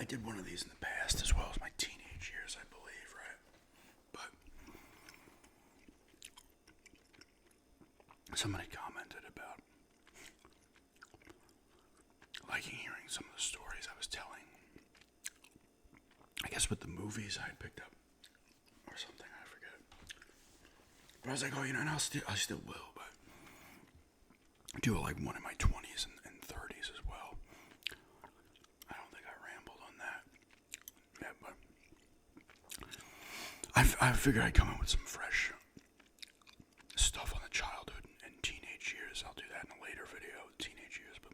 I did one of these in the past as well as my teenage years, I believe, right? But somebody commented about liking hearing some of the stories I was telling. I guess with the movies I had picked up or something, I forget. But I was like, oh, and I still will, but do like one in my 20s and 30s as well. I don't think I rambled on that. Yeah, but I figured I'd come in with some fresh stuff on the childhood and teenage years. I'll do that in a later video, teenage years, but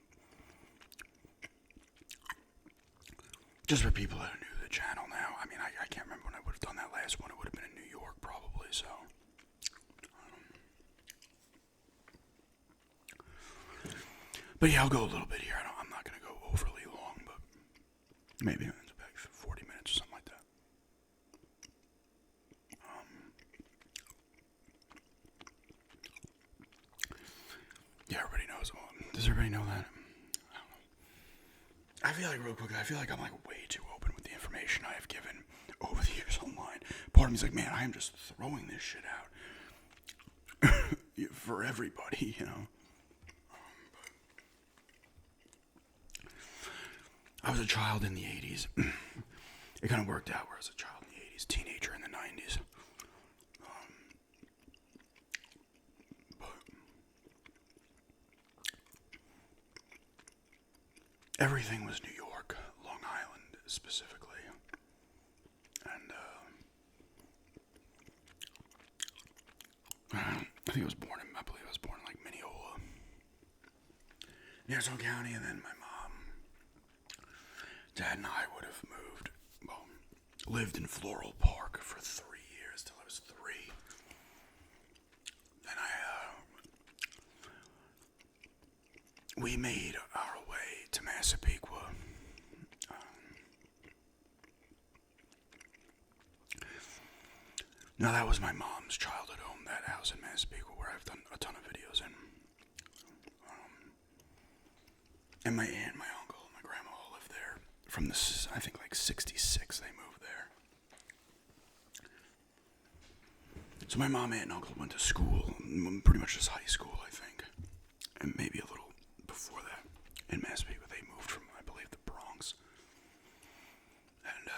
just for people that are new to the channel now. I mean, I can't remember when I would have done that last one. It would have been in New York probably, so. But yeah, I'll go a little bit here. I'm not going to go overly long, but maybe it's about 40 minutes or something like that. Yeah, everybody knows. Does everybody know that? I don't know. I feel like, real quick, I'm like way too open with the information I have given over the years online. Part of me's like, man, I am just throwing this shit out for everybody, you know. I was a child in the 80s. It kind of worked out where I was a child in the 80s, teenager in the 90s. But everything was New York, Long Island specifically. And I think I believe I was born in like Mineola, Nassau County, and then my mom, Dad and I would have lived in Floral Park for 3 years till I was 3. Then we made our way to Massapequa. Now that was my mom's childhood home, that house in Massapequa where I've done a ton of videos in. And my aunt, my uncle, and my grandma all lived there. From this, I think like 66 they moved there. So my mom, aunt, and uncle went to school, pretty much just high school, I think. And maybe a little before that in Massapequa. They moved from, I believe, the Bronx. And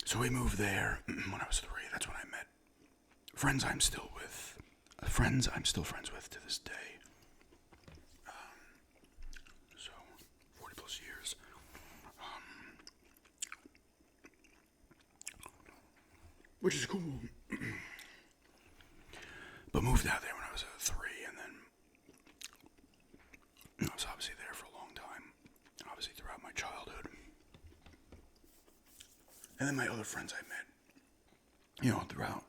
so we moved there when I was 3. That's when I met friends I'm still friends with to this day. So 40 plus years. Which is cool. But moved out there when I was 3, and then I was obviously there for a long time, obviously throughout my childhood. And then my other friends I met, throughout.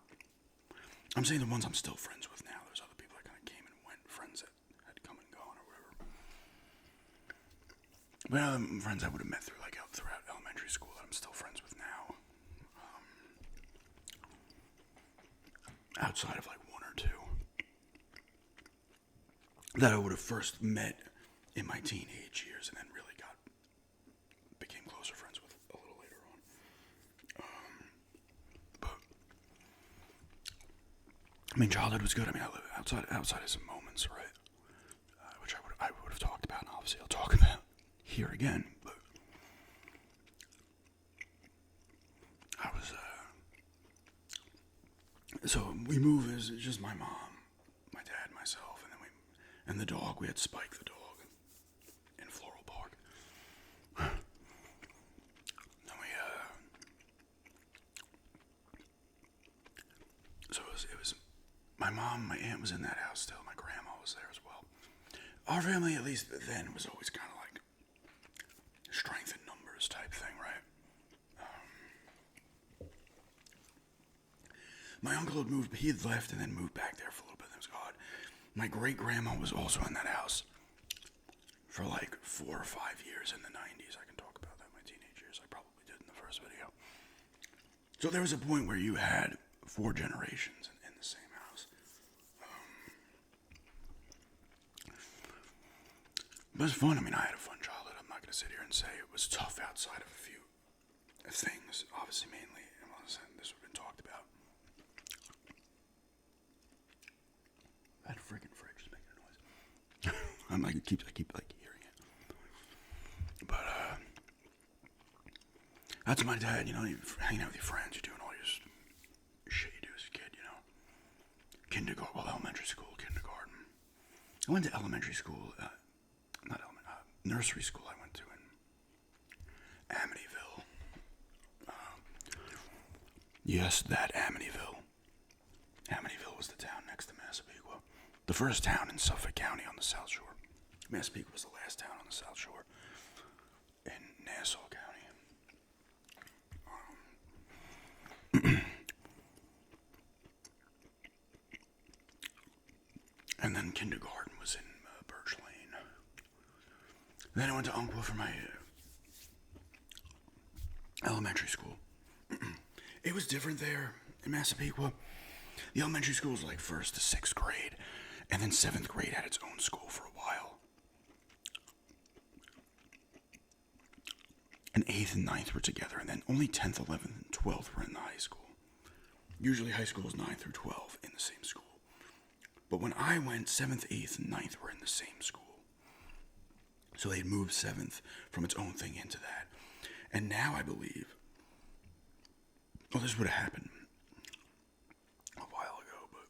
I'm saying the ones I'm still friends with now. There's other people that kind of came and went, friends that had come and gone or whatever. But other friends I would have met throughout elementary school that I'm still friends with now. Outside of like 1 or 2 that I would have first met in my teenage years and then really became closer friends with a little later on. But I mean, childhood was good. I mean, I lived outside of some moments, right? Which I would have talked about, and obviously I'll talk about here again. But I was so we moved as just my mom, my dad, myself, and the dog. We had Spike the dog in Floral Park. Then so it was my mom, my aunt was in that house still. My grandma was there as well. Our family, at least then, was always kind of like strength in numbers type thing, right? My uncle he had left and then moved back there for a little bit. It was odd. My great-grandma was also in that house for like 4 or 5 years in the 90s. I can talk about that in my teenage years. I probably did in the first video. So there was a point where you had 4 generations in the same house. But it was fun. I mean, I had a fun childhood. I'm not going to sit here and say it was tough outside of a few things. Obviously, mainly, unless this would have been talked about. That freaking fridge is making a noise. I'm like, I keep like hearing it. But that's my dad. You know, you're hanging out with your friends. You're doing all your shit you do as a kid. You know, kindergarten, well, elementary school, kindergarten. I went to elementary school. Nursery school I went to in Amityville. Yes, that Amityville. Amityville was the town next to Massapequa. The first town in Suffolk County on the South Shore. Massapequa was the last town on the South Shore in Nassau County. And then kindergarten was in Birch Lane. Then I went to Umpqua for my elementary school. It was different there in Massapequa. The elementary school was like 1st to 6th grade, and then 7th grade had its own school for a while. And 8th and 9th were together, and then only 10th, 11th, and 12th were in the high school. Usually high school is 9th through 12 in the same school. But when I went, 7th, 8th, and 9th were in the same school. So they'd moved 7th from its own thing into that. And now I believe, well, this would have happened a while ago, but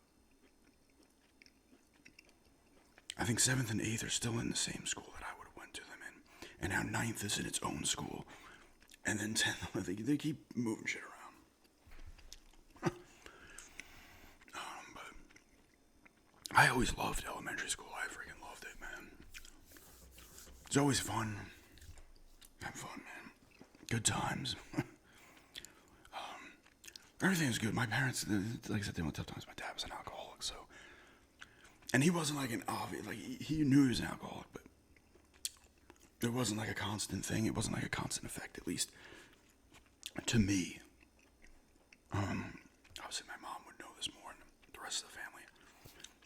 I think 7th and 8th are still in the same school that I would have went to them in. And now 9th is in its own school. And then 10th, they keep moving shit around. But I always loved elementary school. I freaking loved it, man. It's always fun. Have fun, man. Good times. Everything was good. My parents, like I said, they went tough times. My dad was an alcoholic, so. And he wasn't like an obvious, like, he knew he was an alcoholic, but it wasn't like a constant thing. It wasn't like a constant effect, at least to me. Obviously, my mom would know this more than the rest of the family.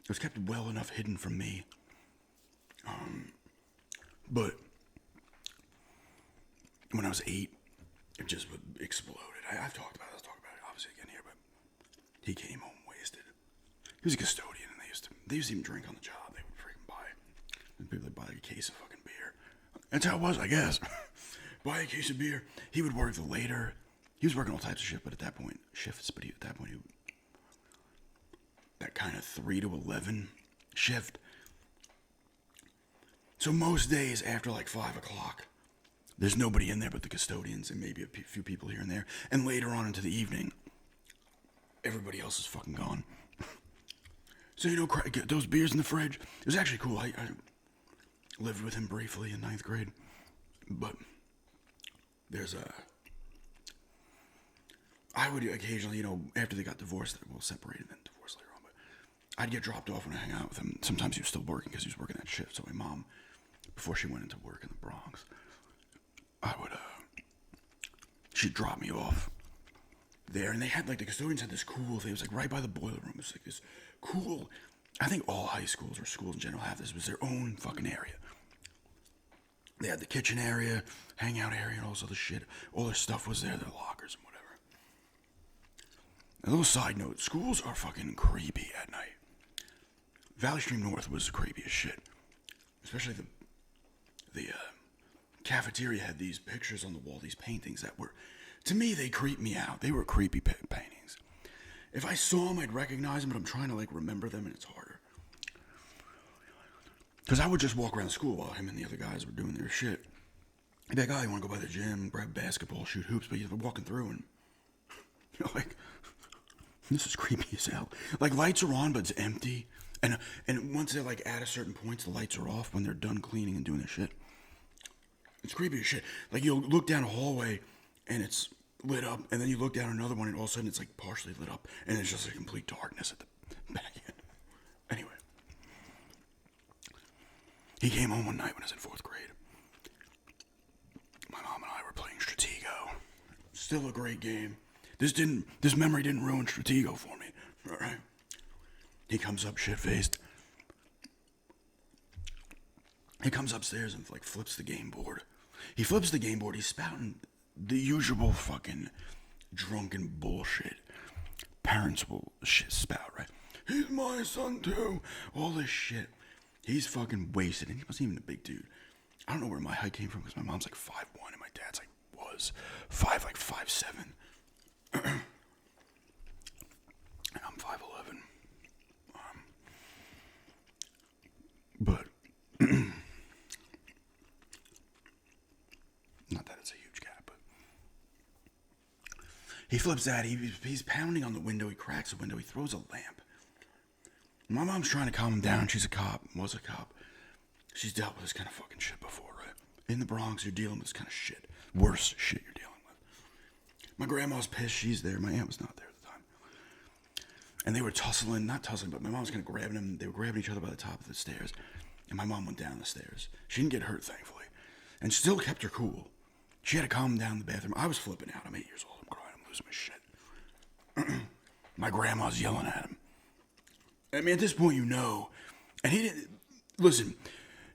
It was kept well enough hidden from me. But when I was 8, it just exploded. I've talked about it. I'll talk about it obviously again here, but he came home wasted. He was a custodian, and they used to even drink on the job. They would freaking buy. People would buy like a case of fucking beer. That's how it was, I guess. Buy a case of beer. He would work the later. He was working all types of shifts, but at that point, that kind of 3 to 11 shift. So most days after like 5 o'clock, there's nobody in there but the custodians and maybe a few people here and there. And later on into the evening, everybody else is fucking gone. So, you know, get those beers in the fridge. It was actually cool. I lived with him briefly in 9th grade. But I would occasionally, you know, after they got divorced, well, separated and divorced later on, but I'd get dropped off when I hang out with him. Sometimes he was still working because he was working that shift. So my mom, before she went into work in the Bronx, she'd drop me off there, and they had, like, the custodians had this cool thing. It was like right by the boiler room. It was like this cool, I think all high schools or schools in general have this. It was their own fucking area. They had the kitchen area, hangout area, and all this other shit. All their stuff was there, their lockers and whatever. A little side note, schools are fucking creepy at night. Valley Stream North was creepy as shit. Especially the cafeteria had these pictures on the wall, these paintings that were, to me, they creeped me out. They were creepy paintings. If I saw them, I'd recognize them, but I'm trying to, like, remember them, and it's harder. Because I would just walk around school while him and the other guys were doing their shit. I'd be like, oh, you want to go by the gym, grab basketball, shoot hoops, but you're walking through, and you're like, this is creepy as hell. Like, lights are on, but it's empty. And once they're, like, at a certain point, the lights are off when they're done cleaning and doing their shit. It's creepy as shit. Like, you'll look down a hallway, and it's lit up, and then you look down another one, and all of a sudden it's, like, partially lit up, and it's just a complete darkness at the back end. Anyway. He came home one night when I was in 4th grade. My mom and I were playing Stratego. Still a great game. This memory didn't ruin Stratego for me. Alright? He comes up shit-faced. He comes upstairs and like flips the game board. He flips the game board. He's spouting the usual fucking drunken bullshit parents will shit spout, right? He's my son too. All this shit. He's fucking wasted, and he wasn't even a big dude. I don't know where my height came from because my mom's like 5'1" and my dad's like was 5'7". And I'm 5'11". But not that it's a huge gap, but he flips that. He's pounding on the window. He cracks the window. He throws a lamp. My mom's trying to calm him down. She's a cop. Was a cop. She's dealt with this kind of fucking shit before, right? In the Bronx, you're dealing with this kind of shit. Worse shit you're dealing with. My grandma's pissed. She's there. My aunt was not there at the time. And they were not tussling, but my mom was kind of grabbing him. They were grabbing each other by the top of the stairs. And my mom went down the stairs. She didn't get hurt, thankfully. And still kept her cool. She had to calm him down in the bathroom. I was flipping out. I'm 8 years old. I'm crying. I'm losing my shit. My grandma's yelling at him. I mean, at this point, you know. And he didn't. Listen,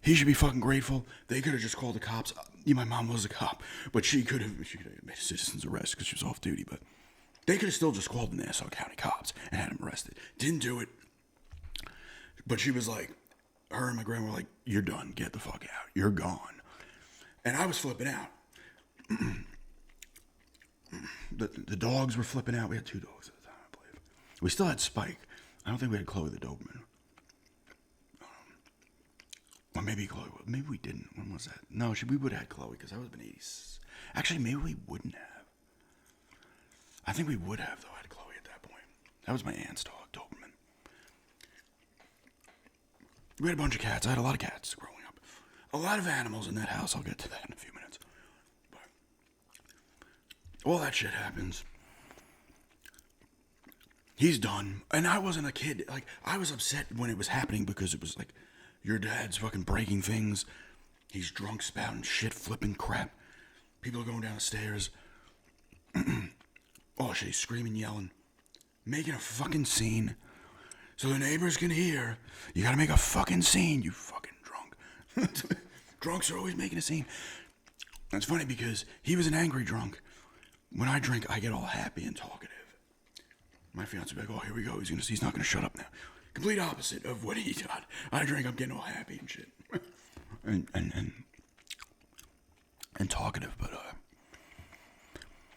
he should be fucking grateful. They could have just called the cops. Yeah, my mom was a cop. But she could have made a citizen's arrest because she was off duty. But they could have still just called the Nassau County cops and had him arrested. Didn't do it. But she was like, her and my grandma were like, you're done. Get the fuck out. You're gone. And I was flipping out. The dogs were flipping out. We had 2 dogs at the time, I believe. We still had Spike. I don't think we had Chloe the Doberman. Or maybe Chloe. Maybe we didn't. When was that? No, we would have had Chloe because that would have been 80s. Actually, maybe we wouldn't have. I think we would have, though, had Chloe at that point. That was my aunt's dog, Doberman. We had a bunch of cats. I had a lot of cats growing up. A lot of animals in that house. I'll get to that in a few minutes. But all that shit happens. He's done. And I wasn't a kid. Like, I was upset when it was happening because it was like, your dad's fucking breaking things. He's drunk, spouting shit, flipping crap. People are going down the stairs. Oh shit, he's screaming, yelling. Making a fucking scene. So the neighbors can hear. You gotta make a fucking scene, you fucking drunk. Drunks are always making a scene. It's funny because he was an angry drunk. When I drink, I get all happy and talkative. My fiance would be like, oh, here we go. He's not gonna shut up now. Complete opposite of what he got. I drink, I'm getting all happy and shit. and talkative, but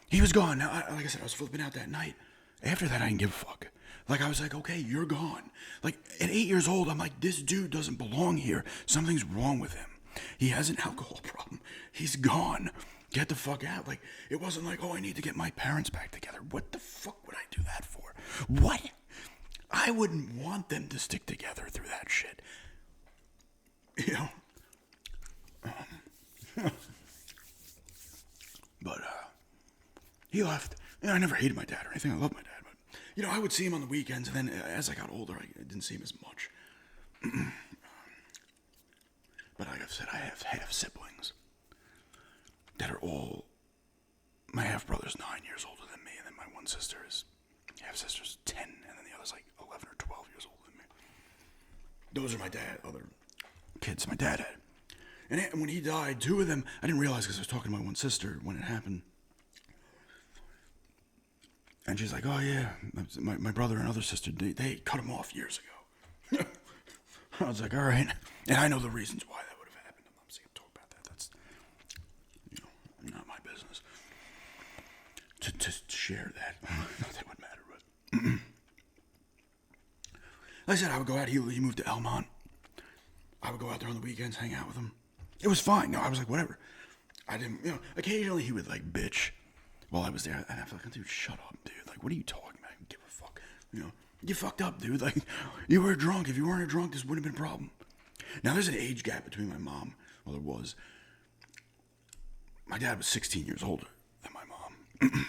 he was gone. Now, like I said, I was flipping out that night. After that, I didn't give a fuck. Like, I was like, okay, you're gone. Like, at 8 years old, I'm like, this dude doesn't belong here. Something's wrong with him. He has an alcohol problem. He's gone. Get the fuck out. Like, it wasn't like, oh, I need to get my parents back together. What the fuck would I do that for? What? I wouldn't want them to stick together through that shit. You know? But, he left. You know, I never hated my dad or anything. I love my dad. But, you know, I would see him on the weekends, and then as I got older, I didn't see him as much. But like I've said, I have half siblings that are all. My half brother's 9 years older than me, and then my one sister is. Half sister's 10, and then the other's like 11 or 12 years older than me. Those are my other kids my dad had. And when he died, 2 of them, I didn't realize because I was talking to my one sister when it happened. And she's like, oh yeah, my brother and other sister, they cut him off years ago. I was like, all right. And I know the reasons why that would have happened. I'm not going to talk about that. That's, not my business. To share that. Not that would matter, but. Like I said, I would go out. He moved to Elmont. I would go out there on the weekends, hang out with him. It was fine. No, I was like, whatever. I didn't, occasionally he would like bitch while I was there. And I felt like, dude, shut up, dude. Like, what are you talking about? I don't give a fuck. You fucked up, dude. Like, you were drunk. If you weren't a drunk, this wouldn't have been a problem. Now, there's an age gap between my mom. Well, there was. My dad was 16 years older than my mom.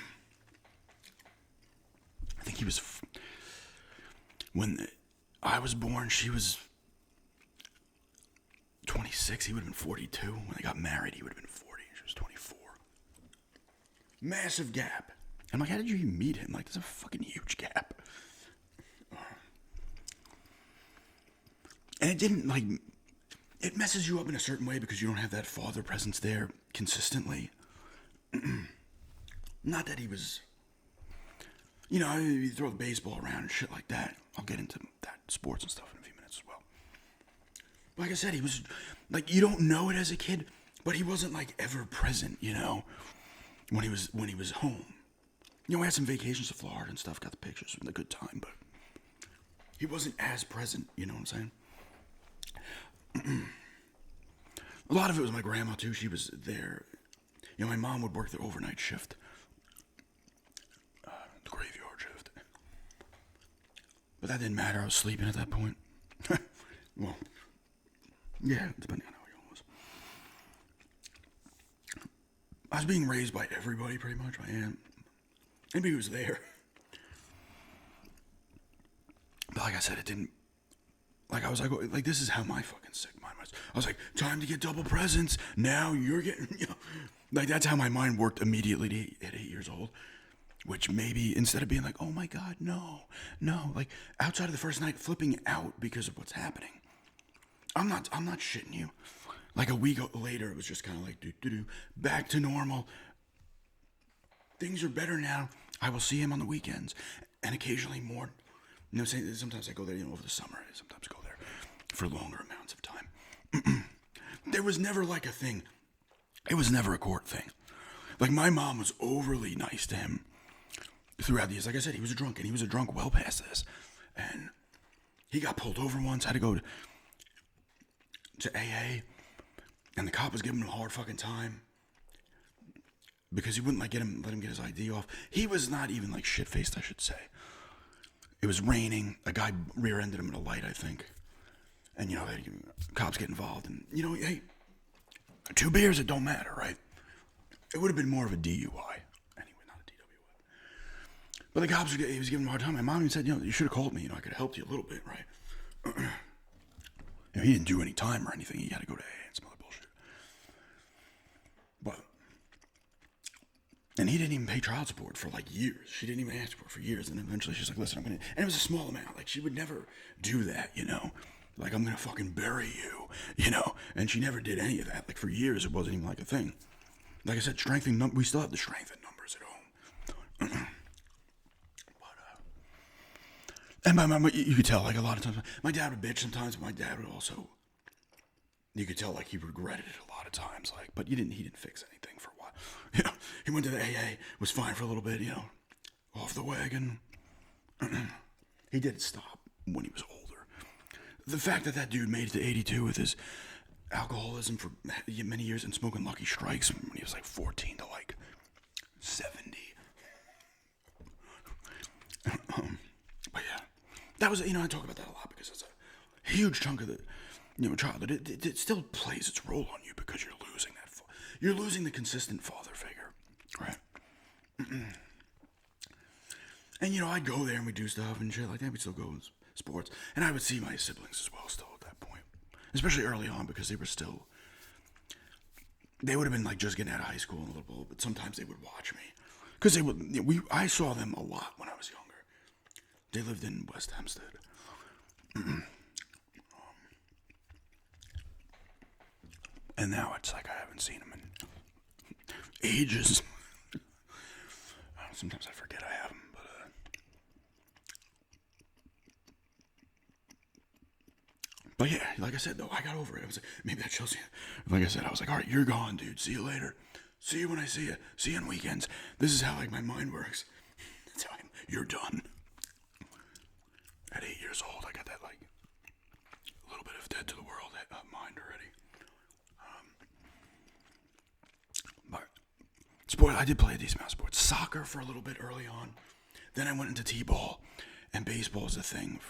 I think he was. When I was born, she was 26. He would have been 42. When they got married, he would have been 40. She was 24. Massive gap. I'm like, how did you even meet him? Like, there's a fucking huge gap. And it it messes you up in a certain way because you don't have that father presence there consistently. Not that he was, you throw the baseball around and shit like that. I'll get into that sports and stuff in a few minutes as well. Like I said, he was, like, you don't know it as a kid, but he wasn't, like, ever present, when he was home. We had some vacations to Florida and stuff, got the pictures from the good time, but he wasn't as present, you know what I'm saying? A lot of it was my grandma, too. She was there. My mom would work the overnight shift. The graveyard shift. But that didn't matter. I was sleeping at that point. Well, yeah, depending on how young I was. I was being raised by everybody, pretty much. My aunt. Anybody who was there. But like I said, it didn't... Like, I was like, this is how my fucking sick mind was. I was like, time to get double presents. Now you're getting... Like, that's how my mind worked immediately at 8 years old. Which maybe, instead of being like, oh my God, no. Like, outside of the first night, flipping out because of what's happening. I'm not shitting you. Like, a week later, it was just kind of like, back to normal. Things are better now. I will see him on the weekends. And occasionally more. Sometimes I go there, over the summer. I sometimes go there for longer amounts of time. There was never like a thing. It was never a court thing. Like, my mom was overly nice to him throughout the years. Like I said, he was a drunk, and he was a drunk well past this. And he got pulled over once, had to go to AA, and the cop was giving him a hard fucking time because he wouldn't let him get his ID off. He was not even like shit-faced, I should say. It was raining. A guy rear-ended him at a light, I think. And, cops get involved. And, hey, 2 beers, it don't matter, right? It would have been more of a DUI. Anyway, not a DWI. But the cops, he was giving him a hard time. My mom even said, you should have called me. I could have helped you a little bit, right? He didn't do any time or anything. He had to go to AA and some other bullshit. And he didn't even pay child support for, like, years. She didn't even ask for it for years. And eventually she's like, listen, I'm going to... And it was a small amount. Like, she would never do that, Like, I'm going to fucking bury you, And she never did any of that. Like, for years, it wasn't even like a thing. Like I said, we still have the strength in numbers at home. And you could tell, like, a lot of times, my dad would bitch sometimes, but my dad would also, you could tell, like, he regretted it a lot of times, like, but he didn't fix anything for a while. He went to the AA, was fine for a little bit, off the wagon. He didn't stop when he was older. The fact that dude made it to 82 with his alcoholism for many years and smoking Lucky Strikes when he was like 14 to like 70. But yeah, that was, I talk about that a lot because it's a huge chunk of the, childhood. It still plays its role on you because you're losing you're losing the consistent father figure, right? And I'd go there and we'd do stuff and shit like that. We'd still go in sports, and I would see my siblings as well still at that point, especially early on because they would have been like just getting out of high school and a little bit, but sometimes they would watch me because I saw them a lot when I was younger. They lived in West Hempstead. And now it's like I haven't seen them in ages. Sometimes I forget I have them, but yeah, like I said, though, I got over it. I was like, maybe that shows you. Like I said, I was like, all right, you're gone, dude. See you later. See you when I see you. See you on weekends. This is how, like, my mind works. That's how you're done. At 8 years old, I got that, like, a little bit of dead to the world mind already. But sport, I did play a decent amount of sports. Soccer for a little bit early on. Then I went into t-ball, and baseball is a thing.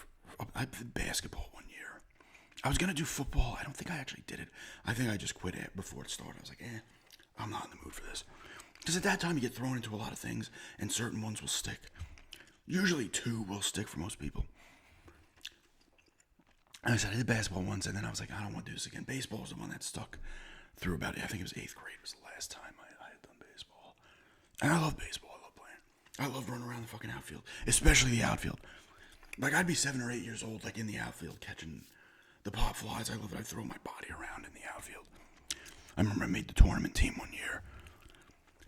I did basketball one year. I was going to do football. I don't think I actually did it. I think I just quit it before it started. I was like, I'm not in the mood for this. Because at that time, you get thrown into a lot of things, and certain ones will stick. Usually 2 will stick for most people. And I said, I did basketball once, and then I was like, I don't want to do this again. Baseball was the one that stuck through about, I think it was 8th grade was the last time I had done baseball. And I love baseball. I love playing. I love running around the fucking outfield, especially the outfield. Like, I'd be 7 or 8 years old, like, in the outfield, catching the pop flies. I love it. I throw my body around in the outfield. I remember I made the tournament team one year.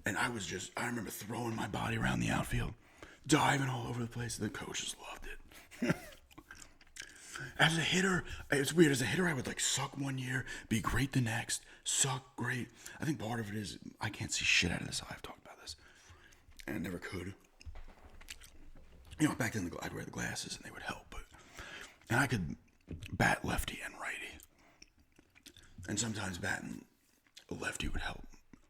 And I remember throwing my body around the outfield, diving all over the place. The coaches loved it. As a hitter, it's weird. As a hitter, I would like suck one year, be great the next, suck great. I think part of it is I can't see shit out of this eye. I've talked about this. And I never could. You know, back then I'd wear the glasses and they would help. And I could bat lefty and righty. And sometimes batting a lefty would help.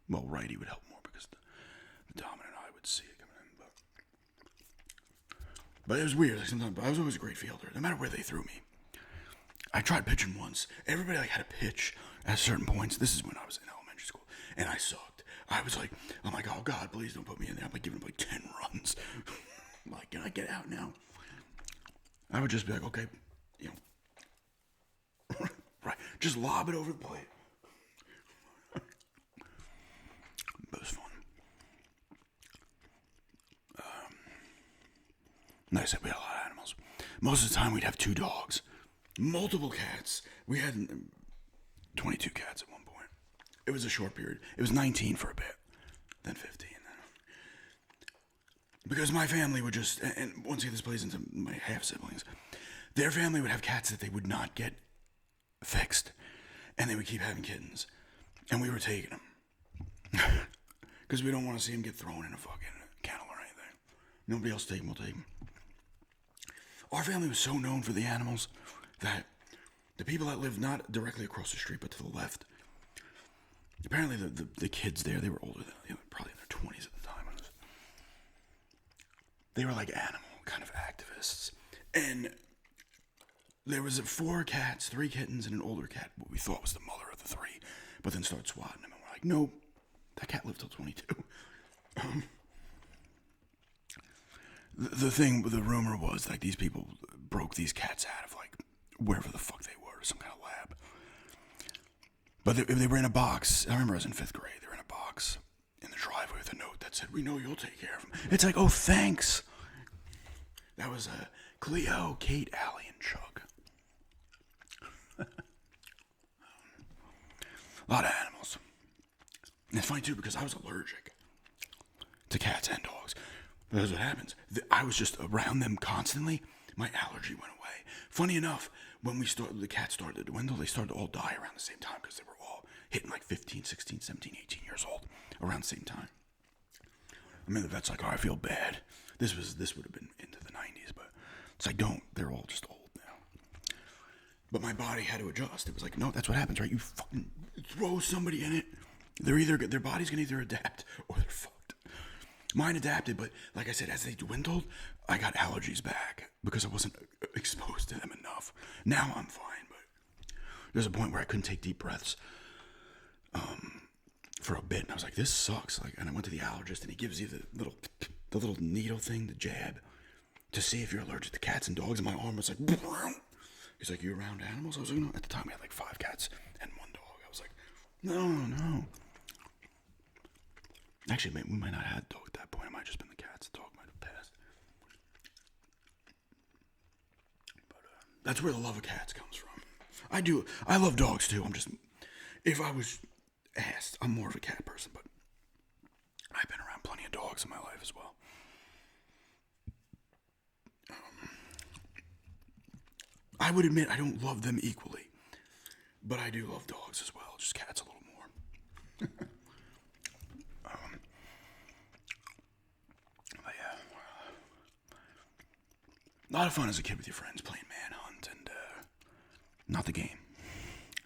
Well, righty would help more because the dominant eye would see it coming in. But it was weird. Like sometimes I was always a great fielder, no matter where they threw me. I tried pitching once. Everybody like had a pitch at certain points. This is when I was in elementary school, and I sucked. I'm like, oh God, please don't put me in there. I'm like giving them like 10 runs. I'm like, can I get out now? I would just be like, okay, you know, right, just lob it over the plate. But it was fun. Like I said, we had a lot of animals. Most of the time, we'd have 2 dogs, multiple cats. We had 22 cats at one point. It was a short period. It was 19 for a bit, then 15. Because my family would just, and once again, this plays into my half siblings. Their family would have cats that they would not get fixed, and they would keep having kittens, and we were taking them because we don't want to see them get thrown in a fucking kennel or anything. Nobody else take them, we'll take them. Our family was so known for the animals that the people that lived not directly across the street but to the left, apparently the kids there, they were older than, you know, probably in their 20s at the time. They were like animal kind of activists. And there was 4 cats, 3 kittens, and an older cat, what we thought was the mother of the 3, but then started swatting them, and we're like, no, that cat lived till 22. The rumor was like these people broke these cats out of like wherever the fuck they were, some kind of lab. But they were in a box. I remember I was in 5th grade. They were in a box in the driveway with a note that said, "We know you'll take care of them." It's like, oh, thanks. That was Cleo, Kate, Allie, and Chuck. A lot of animals. And it's funny too because I was allergic to cats and dogs. That's what happens. I was just around them constantly. My allergy went away. Funny enough, when the cats started to dwindle, they started to all die around the same time because they were all hitting like 15, 16, 17, 18 years old around the same time. I mean, the vet's like, oh, I feel bad. This would have been into the 90s, but it's like, they're all just old now. But my body had to adjust. It was like, no, that's what happens, right? You fucking throw somebody in it. Their body's gonna either adapt or they're fucked. Mine adapted, but like I said, as they dwindled, I got allergies back because I wasn't exposed to them enough. Now I'm fine, but there's a point where I couldn't take deep breaths for a bit, and I was like, this sucks. Like, and I went to the allergist, and he gives you the little needle thing, the jab, to see if you're allergic to cats and dogs. And my arm was like, he's like, you around animals? I was like, no. At the time, we had like 5 cats and 1 dog. I was like, no. Actually, we might not have had a dog at that point. It might have just been the cats. The dog might have passed. But that's where the love of cats comes from. I love dogs too. If I was asked, I'm more of a cat person, but I've been around plenty of dogs in my life as well. I would admit I don't love them equally, but I do love dogs as well. Just cats a little more. But yeah, a lot of fun as a kid with your friends playing Manhunt and not the game,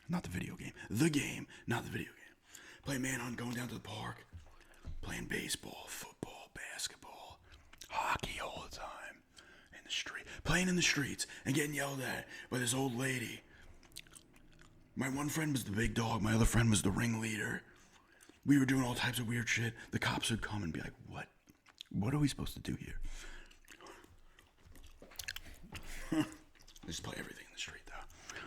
not the video game, the game, not the video game. Playing Manhunt, going down to the park, playing baseball, football, basketball, hockey all the time, in the street, playing in the streets and getting yelled at by this old lady. My one friend was the big dog. My other friend was the ringleader. We were doing all types of weird shit. The cops would come and be like, what? What are we supposed to do here? Just play everything in the street, though.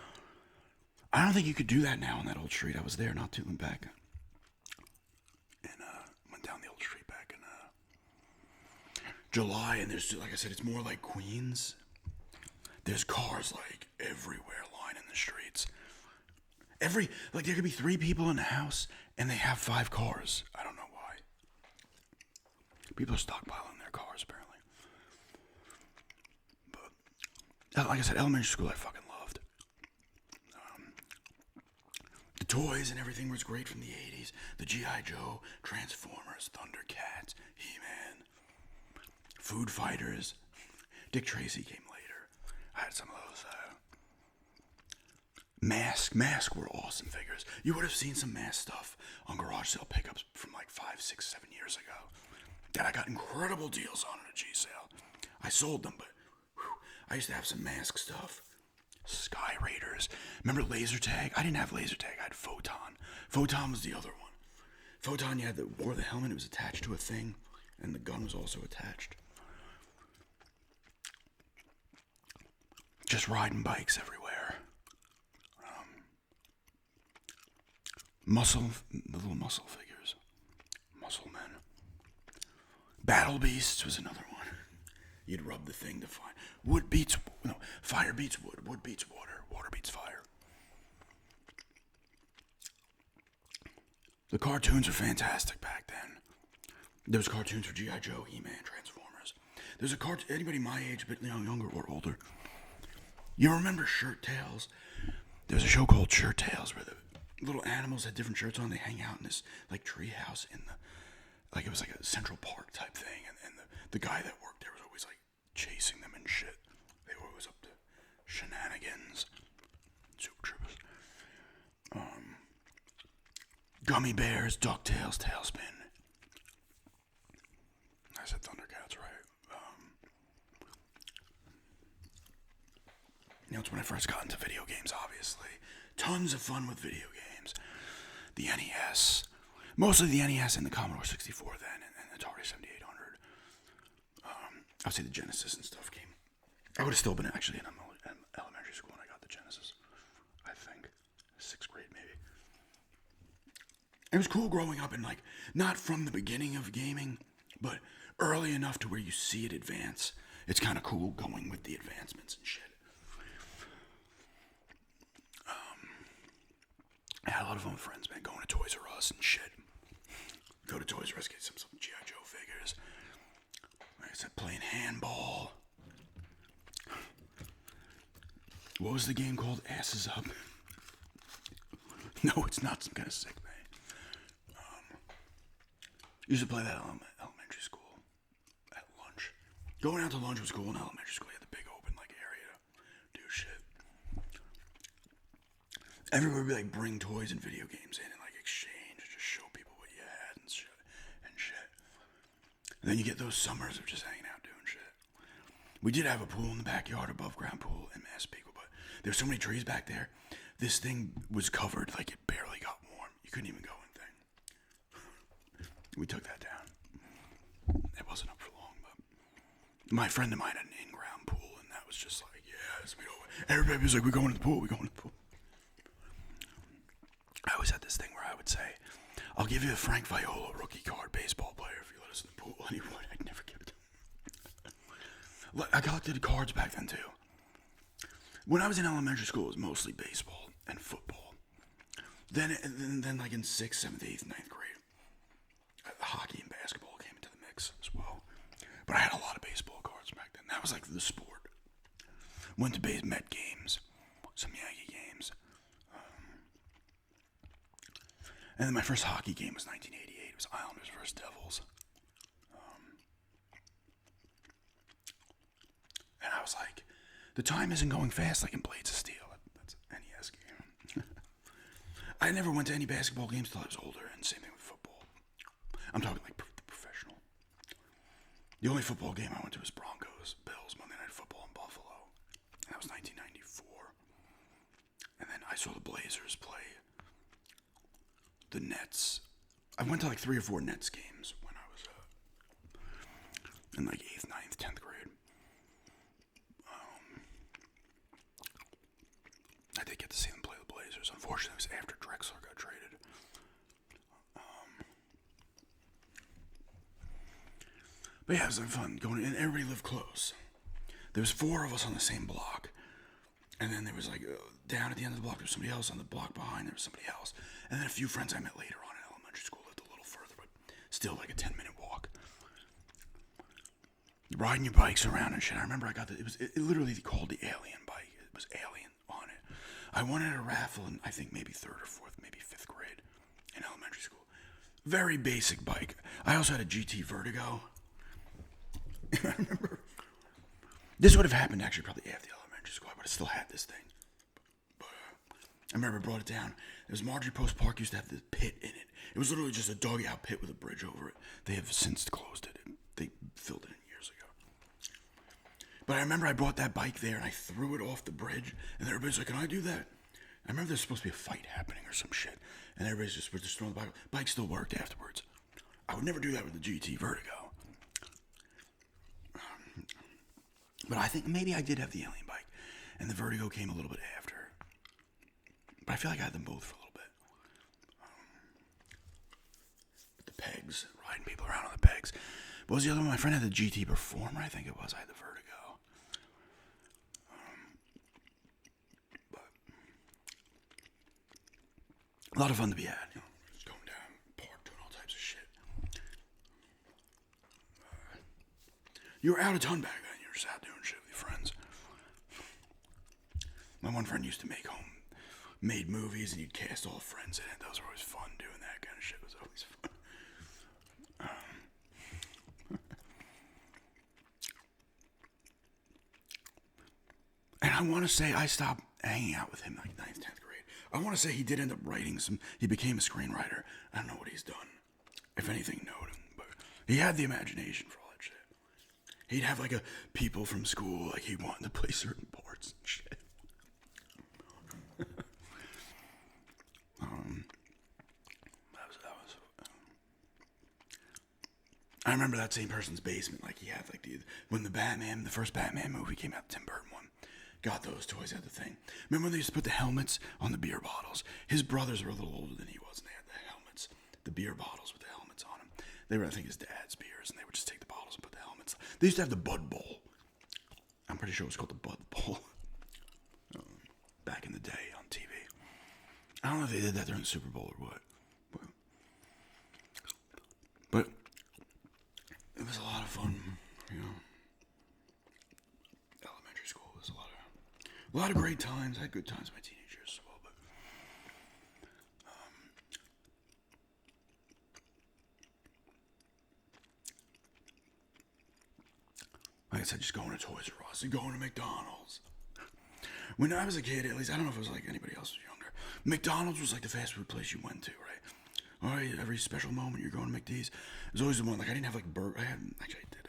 I don't think you could do that now on that old street. I was there not too long back. And went down the old street back in July. And there's, like I said, it's more like Queens. There's cars like everywhere lining the streets. There could be 3 people in the house, and they have 5 cars. I don't know why. People are stockpiling their cars, apparently. But, like I said, elementary school I fucking loved. The toys and everything was great from the 80s. The G.I. Joe, Transformers, Thundercats, He-Man, Food Fighters. Dick Tracy came later. I had some of those. Mask were awesome figures. You would have seen some Mask stuff on garage sale pickups from like 5, 6, 7 years ago that I got incredible deals on at a G sale. I sold them, but I used to have some Mask stuff. Sky Raiders. Remember laser tag? I didn't have laser tag. I had Photon. Photon was the other one. Photon, you wore the helmet. It was attached to a thing, and the gun was also attached. Just riding bikes everywhere. The little muscle figures. Muscle men. Battle Beasts was another one. You'd rub the thing to find. Fire beats wood. Wood beats water. Water beats fire. The cartoons were fantastic back then. There was cartoons for G.I. Joe, He-Man, Transformers. There's a anybody my age, a bit younger or older. You remember Shirt Tales? There was a show called Shirt Tales where the little animals had different shirts on. They hang out in this like tree house in the, it was like a Central Park type thing, and the guy that worked there was always like chasing them and shit. They were always up to shenanigans. Super trippers. Gummy Bears, DuckTales, Tailspin. I said Thundercats, right? It's when I first got into video games, obviously. Tons of fun with video games. The NES. Mostly the NES and the Commodore 64 then, and the Atari 7800. I would say the Genesis and stuff came. I would have still been actually in elementary school when I got the Genesis. I think. 6th grade, maybe. It was cool growing up and, not from the beginning of gaming, but early enough to where you see it advance. It's kind of cool going with the advancements and shit. I had a lot of fun with friends, man, going to Toys R Us and shit. Go to Toys R Us, get some G.I. Joe figures. Like I said, playing handball. What was the game called? Asses Up? No, it's not some kind of sick thing. Used to play that in elementary school at lunch. Going out to lunch was cool in elementary school. You had the big open area to do shit. Everyone would be bring toys and video games in and exchange and just show people what you had and shit. And then you get those summers of just hanging out doing shit. We did have a pool in the backyard, above ground pool in Massapequa, but there's so many trees back there. This thing was covered it barely got warm. You couldn't even go in thing. We took that down. It wasn't up for long, but my friend of mine had an in-ground pool, and that was just yes, everybody was we're going to the pool, we're going to the pool. I always had this thing where I would say, I'll give you a Frank Viola rookie card baseball player if you let us in the pool. And he would. I'd never give it to him. I collected cards back then, too. When I was in elementary school, it was mostly baseball and football. Then in 6th, 7th, 8th, 9th grade, hockey and basketball came into the mix as well. But I had a lot of baseball cards back then. That was the sport. Went to Met games, some Yankee games. And then my first hockey game was 1988. It was Islanders versus Devils. And I was the time isn't going fast like in Blades of Steel. That's an NES game. I never went to any basketball games till I was older, and same thing with football. I'm talking the professional. The only football game I went to was Broncos, Bills, Monday Night Football in Buffalo. And that was 1994. And then I saw the Blazers play the Nets. I went to 3 or 4 Nets games when I was in 8th, 9th, 10th grade. I did get to see them play the Blazers. Unfortunately, it was after Drexler got traded. But yeah, it was fun going, and everybody lived close. There was 4 of us on the same block. And then there was like down at the end of the block, there was somebody else. On the block behind, there was somebody else. And then a few friends I met later on in elementary school lived a little further, but still like a 10-minute walk. Riding your bikes around and shit. I remember I got it literally called the Alien bike. It was Alien on it. I won at a raffle in I think maybe 3rd or 4th, maybe 5th grade in elementary school. Very basic bike. I also had a GT Vertigo. I remember this would have happened actually probably after elementary school. I would have still had this thing. But I remember I brought it down. There was Marjorie Post Park used to have this pit in it. It was literally just a dugout pit with a bridge over it. They have since closed it. They filled it in years ago. But I remember I brought that bike there and I threw it off the bridge. And everybody's like, "Can I do that?" I remember there's supposed to be a fight happening or some shit. And everybody's just throwing the bike. Bike still worked afterwards. I would never do that with the GT Vertigo. But I think maybe I did have the Alien bike. And the Vertigo came a little bit after. But I feel like I had them both for a little bit. The pegs, riding people around on the pegs. What was the other one? My friend had the GT Performer, I think it was. I had the Vertigo. But a lot of fun to be had, you know, just going down, park, doing all types of shit. You were out a ton back then. You were just out doing shit with your friends. My one friend used to make homemade movies, and you'd cast all the friends in it. Those were always fun. Doing that kind of shit was always fun. And I want to say I stopped hanging out with him like 9th, 10th grade. I want to say he did end up writing he became a screenwriter. I don't know what he's done. If anything, noted. But he had the imagination for all that shit. He'd have like people from school, like he wanted to play certain parts and shit. I remember that same person's basement, like he had like when the first Batman movie came out, Tim Burton one, got those toys, had the thing. Remember when they used to put the helmets on the beer bottles? His brothers were a little older than he was, and they had the helmets, the beer bottles with the helmets on them. They were, I think, his dad's beers, and they would just take the bottles and put the helmets. They used to have the Bud Bowl. I'm pretty sure it was called the Bud Bowl. Back in the day on TV. I don't know if they did that during the Super Bowl or what. But it was a lot of fun, you know. Elementary school was a lot of great times. I had good times in my teenage years as well, but like I said, just going to Toys R Us and going to McDonald's. When I was a kid, at least, I don't know if it was like anybody else was younger, McDonald's was like the fast food place you went to, right? All right, every special moment you're going to McD's. There's always the one, like I didn't have like burger. I did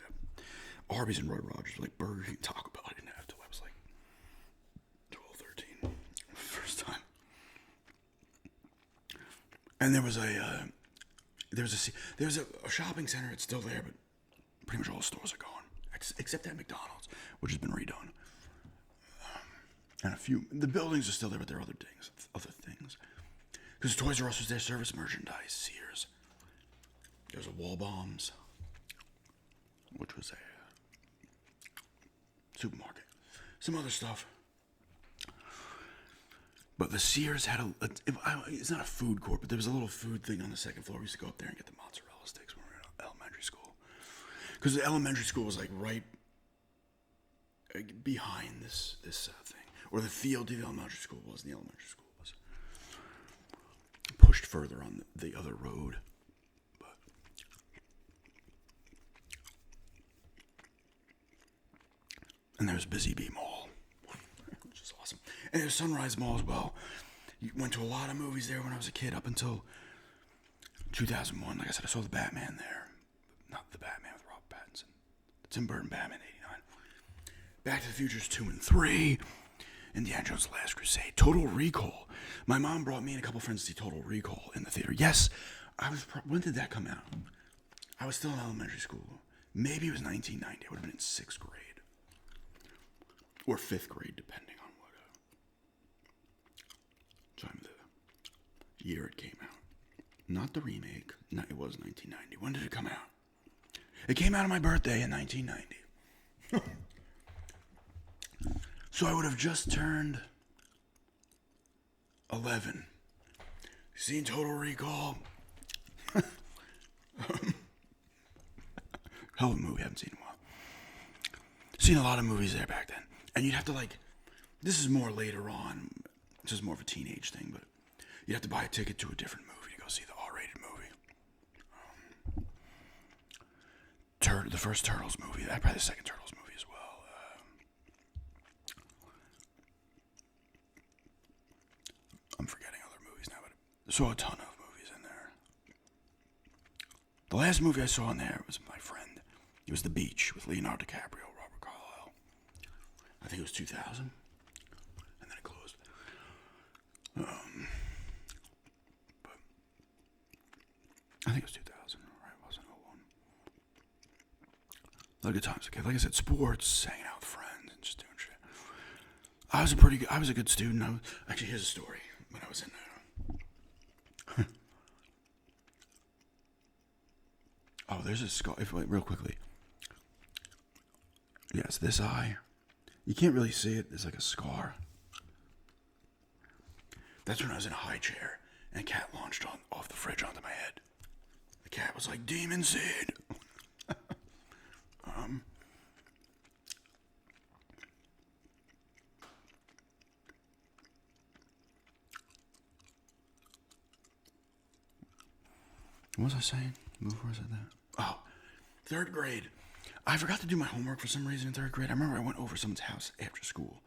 Arby's and Roy Rogers, like Burger King, Taco Bell. I didn't have till I was like 12, 13, first time. And there was a shopping center. It's still there, but pretty much all the stores are gone, except that McDonald's, which has been redone. And the buildings are still there, but there are other things. Because Toys R Us was their service merchandise, Sears. There was a Wall Bombs, which was a supermarket. Some other stuff. But the Sears had it's not a food court, but there was a little food thing on the second floor. We used to go up there and get the mozzarella sticks when we were in elementary school. Because the elementary school was like right behind this thing. Or the field to the elementary school was, and the elementary school was pushed further on the other road. But and there's Busy Bee Mall, which is awesome. And there's Sunrise Mall as well. You went to a lot of movies there when I was a kid, up until 2001. Like I said, I saw the Batman there. Not the Batman with Robert Pattinson. The Tim Burton Batman 89. Back to the Futures 2 and 3. Indiana Jones: The Last Crusade, Total Recall. My mom brought me and a couple friends to see Total Recall in the theater. Yes, when did that come out? I was still in elementary school. Maybe it was 1990. I would have been in 6th grade. Or 5th grade, depending on what time of the year it came out. Not the remake. No, it was 1990. When did it come out? It came out on my birthday in 1990. So I would have just turned 11. Seen Total Recall. Hell of a movie I haven't seen in a while. Seen a lot of movies there back then. And you'd have to like, this is more later on. This is more of a teenage thing, but you'd have to buy a ticket to a different movie to go see the R-rated movie. The first Turtles movie. Probably the second Turtles movie as well. I'm forgetting other movies now, but I saw a ton of movies in there. The last movie I saw in there was my friend. It was The Beach with Leonardo DiCaprio, Robert Carlyle. I think it was 2000, and then it closed. But I think it was 2000, right? It wasn't 01. A lot of good times, okay? Like I said, sports, hanging out with friends, and just doing shit. I was a good student. Actually, here's a story. When I was in oh, there's a scar. Real quickly. Yes, this eye. You can't really see it. There's like a scar. That's when I was in a high chair and a cat launched off the fridge onto my head. The cat was like, Demon Sid. What was I saying before I said that? Oh, third grade. I forgot to do my homework for some reason in third grade. I remember I went over someone's house after school.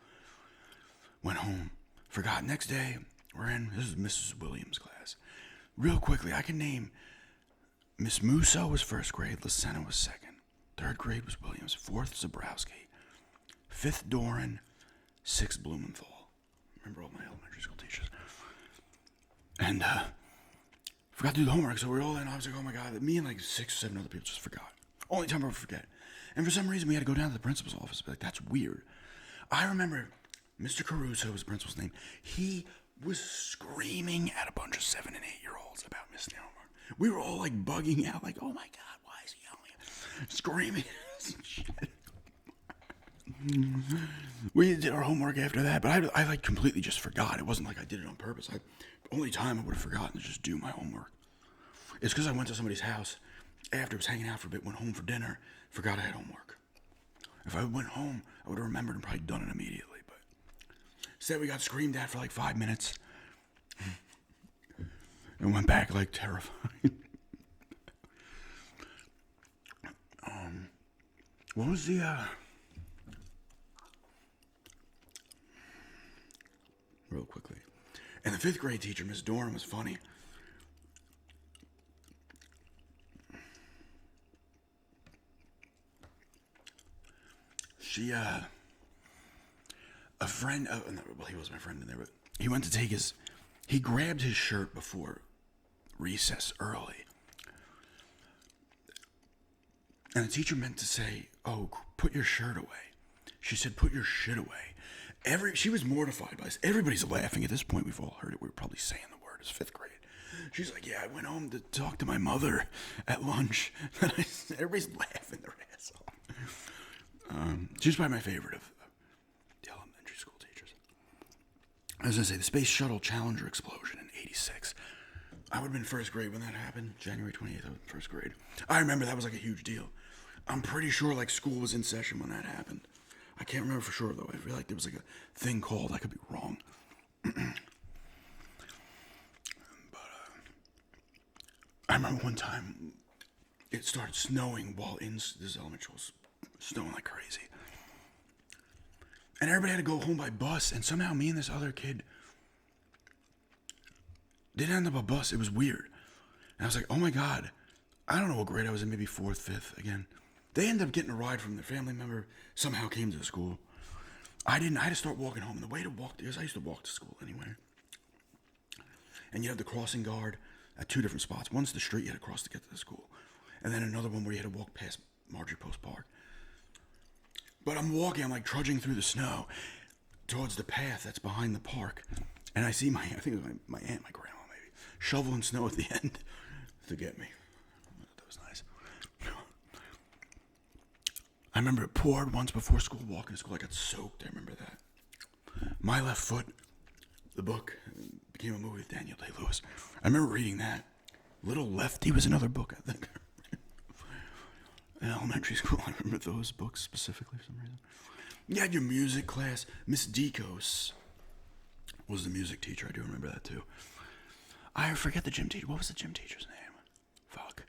Went home. Forgot. Next day, this is Mrs. Williams' class. Real quickly, I can name Miss Musso was first grade, Lucena was second. Third grade was Williams. Fourth, Zabrowski. Fifth, Doran. Sixth, Blumenthal. Remember all my elementary school teachers. And, forgot to do the homework, so we were all in. I was like, oh my God. Me and like 6 or 7 other people just forgot. Only time I ever forget. And for some reason, we had to go down to the principal's office. But like, that's weird. I remember Mr. Caruso was the principal's name. He was screaming at a bunch of 7 and 8-year-olds about missing their homework. We were all like bugging out, like, oh my God, why is he yelling? Screaming. Shit. We did our homework after that, but I like completely just forgot. It wasn't like I did it on purpose. Only time I would have forgotten to just do my homework. It's because I went to somebody's house after I was hanging out for a bit, went home for dinner, forgot I had homework. If I went home, I would have remembered and probably done it immediately, but instead we got screamed at for like 5 minutes and went back like terrified. What was the, real quickly. And the 5th grade teacher, Miss Doran, was funny. She, a friend, well, he was my friend in there, but he went to take he grabbed his shirt before recess early. And the teacher meant to say, oh, put your shirt away. She said, put your shit away. She was mortified by this. Everybody's laughing. At this point, we've all heard it. We were probably saying the word. It's 5th grade. She's like, yeah, I went home to talk to my mother at lunch. Everybody's laughing their ass off. She's probably my favorite of the elementary school teachers. I was going to say, the Space Shuttle Challenger explosion in 86. I would have been 1st grade when that happened. January 28th, I was in 1st grade. I remember that was like a huge deal. I'm pretty sure like school was in session when that happened. I can't remember for sure, though. I feel like there was like a thing called. I could be wrong. But I remember one time it started snowing while in this elementary school. Was snowing like crazy. And everybody had to go home by bus. And somehow me and this other kid didn't end up a bus. It was weird. And I was like, oh my God. I don't know what grade I was in. Maybe 4th, 5th again. They ended up getting a ride from their family member, somehow came to the school. I didn't. I had to start walking home. And the way to walk, because I used to walk to school anyway. And you have the crossing guard at 2 different spots. One's the street you had to cross to get to the school. And then another one where you had to walk past Marjorie Post Park. But I'm walking, I'm like trudging through the snow towards the path that's behind the park. And I see I think it was my aunt, my grandma maybe, shoveling snow at the end to get me. That was nice. I remember it poured once before school, walking to school. I got soaked. I remember that. My Left Foot, the book, became a movie with Daniel Day-Lewis. I remember reading that. Little Lefty was another book, I think. In elementary school, I remember those books specifically for some reason. You had your music class. Miss Decos was the music teacher. I do remember that too. I forget the gym teacher. What was the gym teacher's name? Fuck.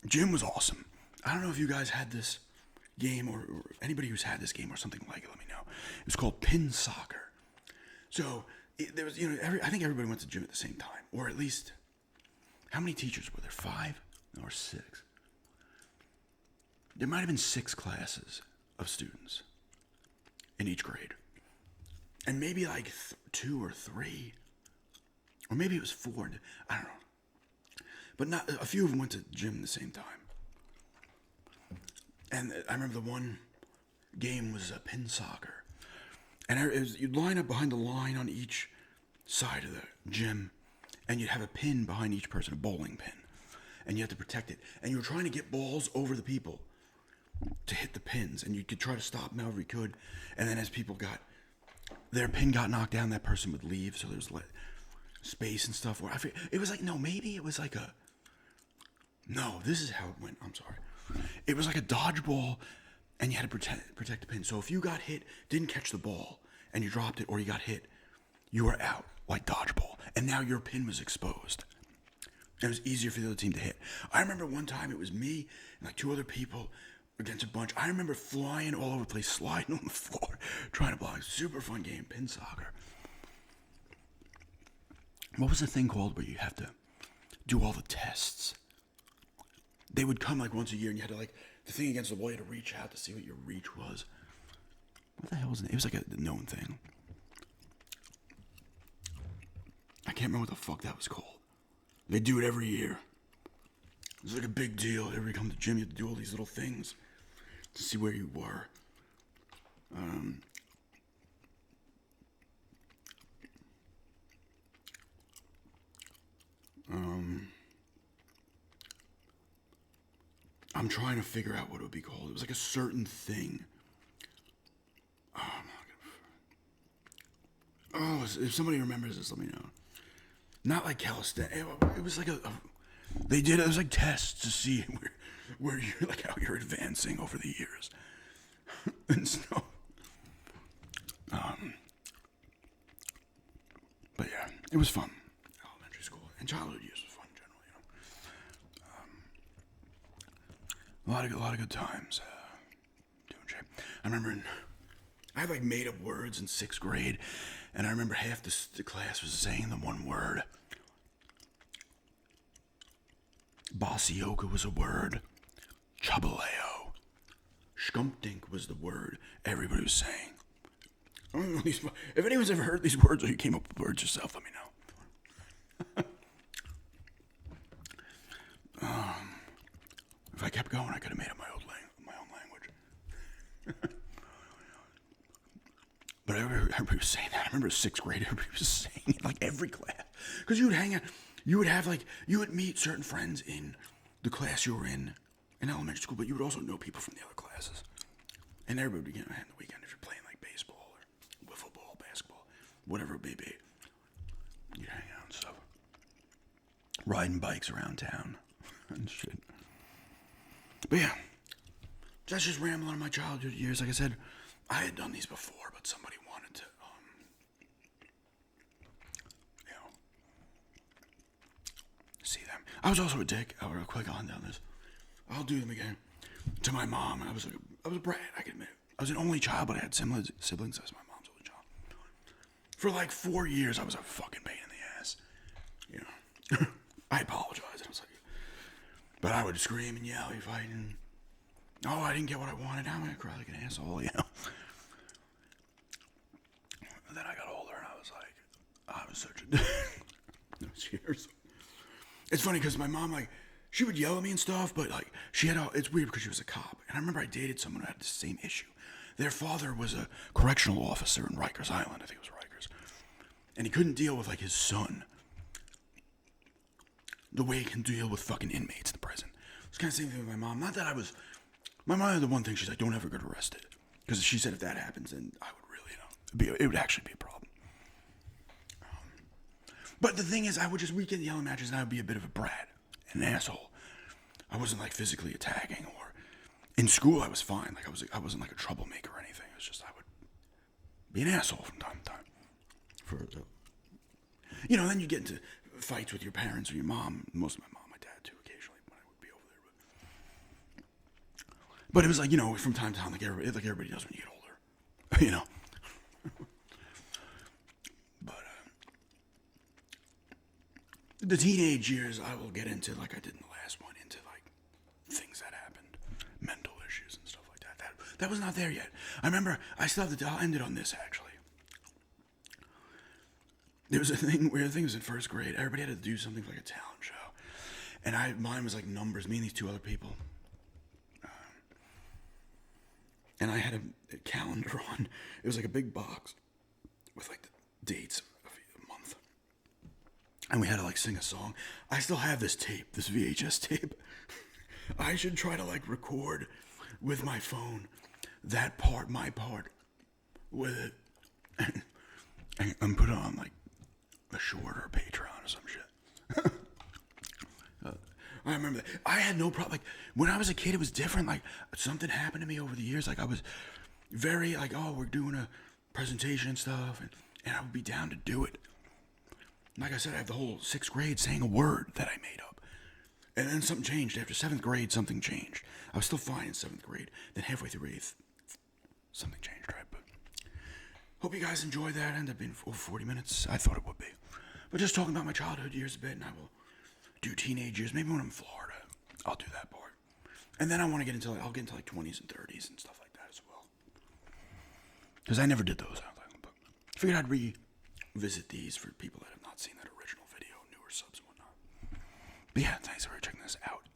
Gym was awesome. I don't know if you guys had this game or anybody who's had this game or something like it. Let me know. It was called pin soccer. So there was, I think everybody went to gym at the same time, or at least, how many teachers were there? 5 or 6? There might have been 6 classes of students in each grade, and maybe like 2 or 3, or maybe it was 4. I don't know. But not a few of them went to gym at the same time. And I remember the one game was pin soccer. And you'd line up behind the line on each side of the gym, and you'd have a pin behind each person, a bowling pin. And you had to protect it. And you were trying to get balls over the people to hit the pins. And you could try to stop them however you could. And then as their pin got knocked down, that person would leave. So there was space and stuff. Or it was like, no, maybe it was like no, this is how it went. I'm sorry. It was like a dodgeball, and you had to protect the pin. So if you got hit, didn't catch the ball, and you dropped it, or you got hit, you were out, like dodgeball. And now your pin was exposed. It was easier for the other team to hit. I remember one time it was me and like 2 other people against a bunch. I remember flying all over the place, sliding on the floor, trying to block. Super fun game, pin soccer. What was the thing called where you have to do all the tests? They would come like once a year, and you had to the thing against the wall. You had to reach out to see what your reach was. What the hell was it? It was like a known thing. I can't remember what the fuck that was called. They do it every year. It was like a big deal. Every come to the gym, you had to do all these little things to see where you were. I'm trying to figure out what it would be called. It was like a certain thing. If somebody remembers this, let me know. Not like calisthenics. It was like they did it. It was like tests to see where you're how you're advancing over the years. And so, but yeah, it was fun. Elementary school and childhood years was fun in general. A lot of good times doing shit. I remember I had made up words in 6th grade, and I remember half the class was saying the one word. Basioka was a word. Chubaleo. Schkumpdink was the word everybody was saying. I don't know if anyone's ever heard these words or you came up with words yourself, let me know. If I kept going, I could have made up my own language. But everybody was saying that. I remember 6th grade, everybody was saying it every class. Because you would hang out, you would have you would meet certain friends in the class you were in elementary school, but you would also know people from the other classes. And everybody would get on the weekend if you're playing baseball or wiffle ball, basketball, whatever it may be. You'd hang out and stuff. Riding bikes around town and shit. But yeah, that's just rambling on my childhood years. Like I said, I had done these before, but somebody wanted to, see them. I was also a dick. I'll real quick on down this. I'll do them again. To my mom, and I was a brat, I can admit it. I was an only child, but I had siblings. I was my mom's only child. For 4 years, I was a fucking pain in the ass. I apologized. I was but I would scream and yell if I didn't. Oh, I didn't get what I wanted. Now I'm gonna cry like an asshole, And then I got older, and I was I was such a. No, cheers. It's funny because my mom, she would yell at me and stuff, but she had it's weird because she was a cop, and I remember I dated someone who had the same issue. Their father was a correctional officer in Rikers Island. I think it was Rikers, and he couldn't deal with his son the way he can deal with fucking inmates in the prison. It's kind of the same thing with my mom. Not that my mom had the one thing, she's don't ever get arrested. Because she said if that happens, then I would It would actually be a problem. But the thing is, I would just weekend yell matches, and I would be a bit of a brat, an asshole. I wasn't like physically attacking, or in school I was fine. Like I wasn't like a troublemaker or anything. It was just I would be an asshole from time to time. Then you get into fights with your parents or your mom. Most of my mom, my dad too, occasionally when I would be over there. But it was like, from time to time, like everybody does when you get older. But the teenage years, I will get into, like I did in the last one, into like things that happened, mental issues and stuff like that. That was not there yet. I remember I'll end it on this actually. There was a thing where I think it was in first grade. Everybody had to do something like a talent show, and mine was like numbers. Me and these two other people, and I had a calendar on. It was like a big box with like the dates of a month, and we had to like sing a song. I still have this tape, this VHS tape. I should try to like record with my phone that part, my part, with it, and put it on like a short or a Patreon or some shit. I remember that. I had no problem. Like, when I was a kid, it was different. Like, something happened to me over the years. Like, I was very, like, oh, we're doing a presentation and stuff. And I would be down to do it. Like I said, I have the whole 6th grade saying a word that I made up. And then something changed. After 7th grade, something changed. I was still fine in 7th grade. Then halfway through 8th, something changed, right? But hope you guys enjoyed that. Ended up being over 40 minutes. I thought it would be. But just talking about my childhood years a bit, and I will do teenage years. Maybe when I'm in Florida, I'll do that part. And then I'll get into like 20s and 30s and stuff like that as well. Because I never did those, I don't think. But I figured I'd revisit these for people that have not seen that original video, newer subs and whatnot. But yeah, thanks for checking this out.